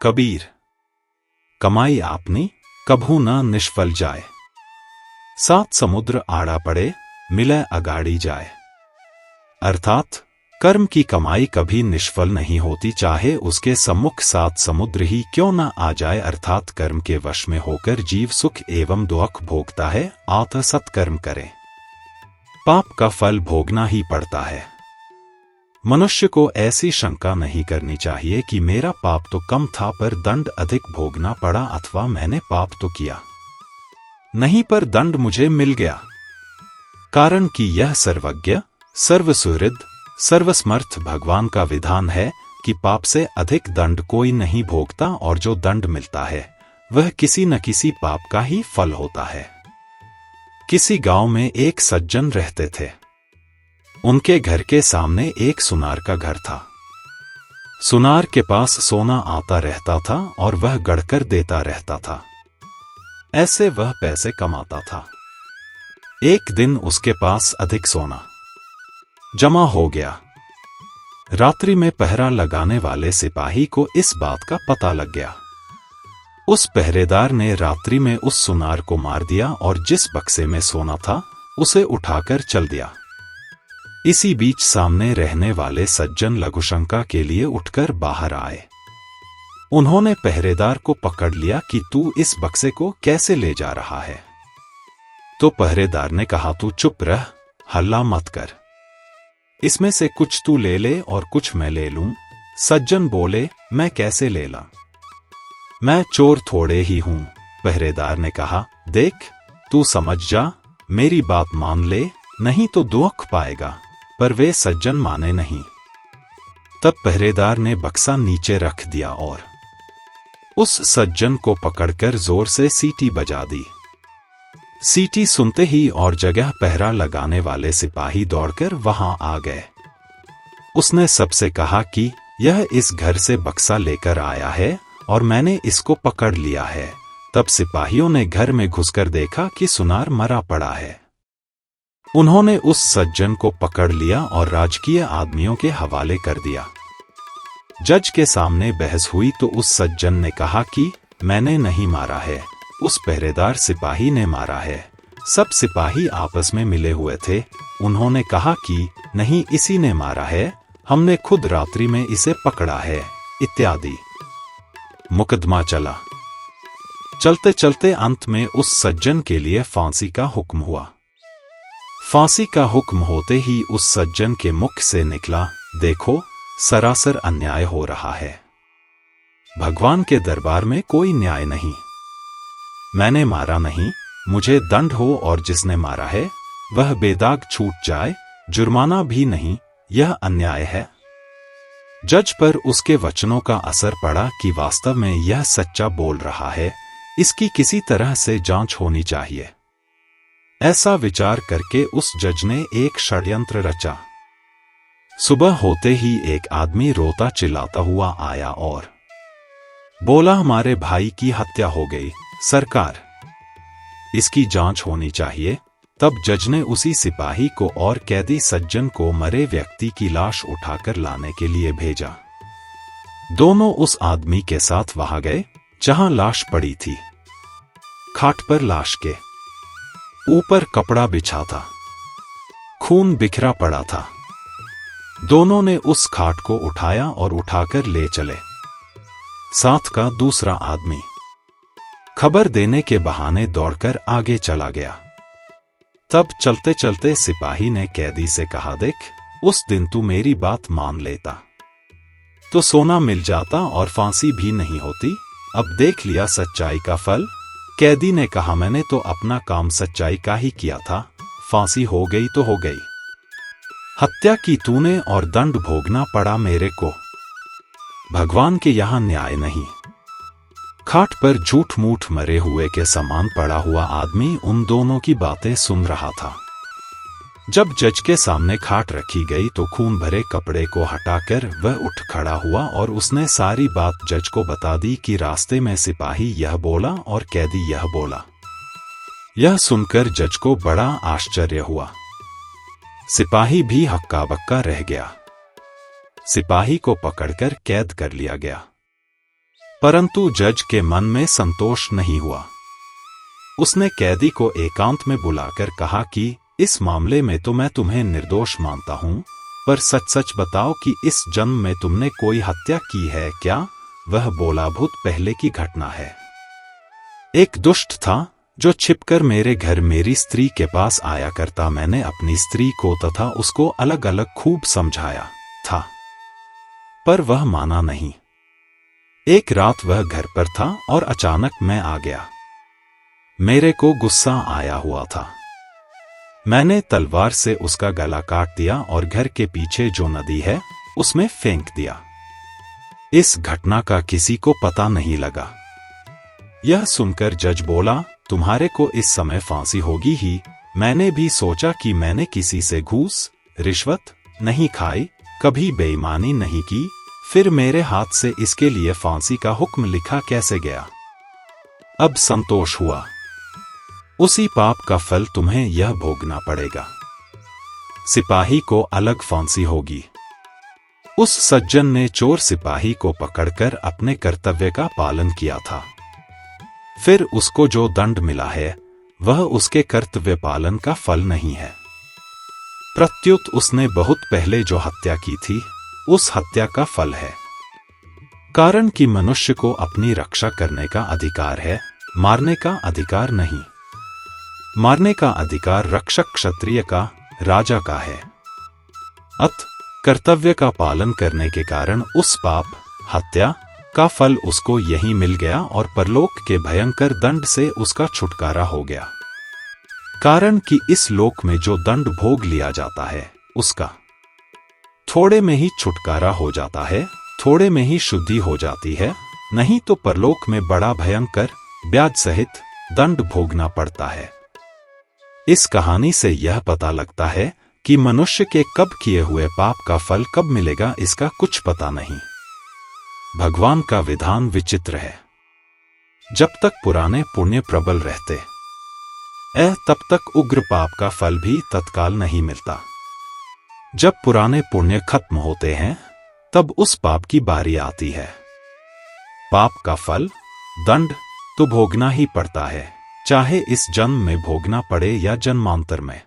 कबीर। कमाई आपनी कभू न निष्फल जाए, सात समुद्र आड़ा पड़े मिले अगाड़ी जाए। अर्थात कर्म की कमाई कभी निष्फल नहीं होती, चाहे उसके सम्मुख सात समुद्र ही क्यों न आ जाए। अर्थात कर्म के वश में होकर जीव सुख एवं दुख भोगता है। अतः सत्कर्म करें, पाप का फल भोगना ही पड़ता है। मनुष्य को ऐसी शंका नहीं करनी चाहिए कि मेरा पाप तो कम था पर दंड अधिक भोगना पड़ा, अथवा मैंने पाप तो किया नहीं पर दंड मुझे मिल गया। कारण कि यह सर्वज्ञ, सर्वसुहृद, सर्वसमर्थ भगवान का विधान है कि पाप से अधिक दंड कोई नहीं भोगता, और जो दंड मिलता है वह किसी न किसी पाप का ही फल होता है। किसी गांव में एक सज्जन रहते थे। उनके घर के सामने एक सुनार का घर था। सुनार के पास सोना आता रहता था और वह गढ़कर देता रहता था। ऐसे वह पैसे कमाता था। एक दिन उसके पास अधिक सोना जमा हो गया। रात्रि में पहरा लगाने वाले सिपाही को इस बात का पता लग गया। उस पहरेदार ने रात्रि में उस सुनार को मार दिया और जिस बक्से में सोना था उसे उठाकर चल दिया। इसी बीच सामने रहने वाले सज्जन लघुशंका के लिए उठकर बाहर आए। उन्होंने पहरेदार को पकड़ लिया कि तू इस बक्से को कैसे ले जा रहा है। तो पहरेदार ने कहा, तू चुप रह, हल्ला मत कर, इसमें से कुछ तू ले ले और कुछ मैं ले लूं। सज्जन बोले, मैं कैसे ले ला, मैं चोर थोड़े ही हूं। पहरेदार ने कहा, देख तू समझ जा, मेरी बात मान ले, नहीं तो दुख पाएगा। पर वे सज्जन माने नहीं। तब पहरेदार ने बक्सा नीचे रख दिया और उस सज्जन को पकड़कर जोर से सीटी बजा दी। सीटी सुनते ही और जगह पहरा लगाने वाले सिपाही दौड़कर वहां आ गए। उसने सबसे कहा कि यह इस घर से बक्सा लेकर आया है और मैंने इसको पकड़ लिया है। तब सिपाहियों ने घर में घुसकर देखा कि सुनार मरा पड़ा है। उन्होंने उस सज्जन को पकड़ लिया और राजकीय आदमियों के हवाले कर दिया। जज के सामने बहस हुई तो उस सज्जन ने कहा कि मैंने नहीं मारा है, उस पहरेदार सिपाही ने मारा है। सब सिपाही आपस में मिले हुए थे। उन्होंने कहा कि नहीं, इसी ने मारा है, हमने खुद रात्रि में इसे पकड़ा है, इत्यादि। मुकदमा चला। चलते चलते अंत में उस सज्जन के लिए फांसी का हुक्म हुआ। फांसी का हुक्म होते ही उस सज्जन के मुख से निकला, देखो सरासर अन्याय हो रहा है। भगवान के दरबार में कोई न्याय नहीं। मैंने मारा नहीं, मुझे दंड हो और जिसने मारा है वह बेदाग छूट जाए, जुर्माना भी नहीं, यह अन्याय है। जज पर उसके वचनों का असर पड़ा कि वास्तव में यह सच्चा बोल रहा है, इसकी किसी तरह से जांच होनी चाहिए। ऐसा विचार करके उस जज ने एक षड्यंत्र रचा। सुबह होते ही एक आदमी रोता चिल्लाता हुआ आया और बोला, हमारे भाई की हत्या हो गई सरकार, इसकी जांच होनी चाहिए। तब जज ने उसी सिपाही को और कैदी सज्जन को मरे व्यक्ति की लाश उठाकर लाने के लिए भेजा। दोनों उस आदमी के साथ वहां गए जहां लाश पड़ी थी। खाट पर लाश के ऊपर कपड़ा बिछा था, खून बिखरा पड़ा था। दोनों ने उस खाट को उठाया और उठाकर ले चले। साथ का दूसरा आदमी खबर देने के बहाने दौड़कर आगे चला गया। तब चलते चलते सिपाही ने कैदी से कहा, देख उस दिन तू मेरी बात मान लेता तो सोना मिल जाता और फांसी भी नहीं होती। अब देख लिया सच्चाई का फल। कैदी ने कहा, मैंने तो अपना काम सच्चाई का ही किया था, फांसी हो गई तो हो गई, हत्या की तूने और दंड भोगना पड़ा मेरे को। भगवान के यहां न्याय नहीं। खाट पर झूठ मूठ मरे हुए के समान पड़ा हुआ आदमी उन दोनों की बातें सुन रहा था। जब जज के सामने खाट रखी गई तो खून भरे कपड़े को हटाकर वह उठ खड़ा हुआ और उसने सारी बात जज को बता दी कि रास्ते में सिपाही यह बोला और कैदी यह बोला। यह सुनकर जज को बड़ा आश्चर्य हुआ। सिपाही भी हक्का बक्का रह गया। सिपाही को पकड़कर कैद कर लिया गया। परंतु जज के मन में संतोष नहीं हुआ। उसने कैदी को एकांत में बुलाकर कहा कि इस मामले में तो मैं तुम्हें निर्दोष मानता हूं, पर सच सच बताओ कि इस जन्म में तुमने कोई हत्या की है क्या? वह बोला, भूत पहले की घटना है। एक दुष्ट था जो छिपकर मेरे घर मेरी स्त्री के पास आया करता। मैंने अपनी स्त्री को तथा उसको अलग अलग खूब समझाया था, पर वह माना नहीं। एक रात वह घर पर था और अचानक मैं आ गया। मेरे को गुस्सा आया हुआ था। मैंने तलवार से उसका गला काट दिया और घर के पीछे जो नदी है उसमें फेंक दिया। इस घटना का किसी को पता नहीं लगा। यह सुनकर जज बोला, तुम्हारे को इस समय फांसी होगी ही। मैंने भी सोचा कि मैंने किसी से घूस रिश्वत नहीं खाई, कभी बेईमानी नहीं की, फिर मेरे हाथ से इसके लिए फांसी का हुक्म लिखा कैसे गया? अब संतोष हुआ। उसी पाप का फल तुम्हें यह भोगना पड़ेगा। सिपाही को अलग फांसी होगी। उस सज्जन ने चोर सिपाही को पकड़कर अपने कर्तव्य का पालन किया था। फिर उसको जो दंड मिला है वह उसके कर्तव्य पालन का फल नहीं है, प्रत्युत उसने बहुत पहले जो हत्या की थी उस हत्या का फल है। कारण कि मनुष्य को अपनी रक्षा करने का अधिकार है, मारने का अधिकार नहीं। मारने का अधिकार रक्षक क्षत्रिय का, राजा का है। अत कर्तव्य का पालन करने के कारण उस पाप हत्या का फल उसको यहीं मिल गया और परलोक के भयंकर दंड से उसका छुटकारा हो गया। कारण कि इस लोक में जो दंड भोग लिया जाता है उसका थोड़े में ही छुटकारा हो जाता है, थोड़े में ही शुद्धि हो जाती है, नहीं तो परलोक में बड़ा भयंकर ब्याज सहित दंड भोगना पड़ता है। इस कहानी से यह पता लगता है कि मनुष्य के कब किए हुए पाप का फल कब मिलेगा इसका कुछ पता नहीं। भगवान का विधान विचित्र है। जब तक पुराने पुण्य प्रबल रहते तब तक उग्र पाप का फल भी तत्काल नहीं मिलता। जब पुराने पुण्य खत्म होते हैं तब उस पाप की बारी आती है। पाप का फल दंड तो भोगना ही पड़ता है, चाहे इस जन्म में भोगना पड़े या जन्मांतर में।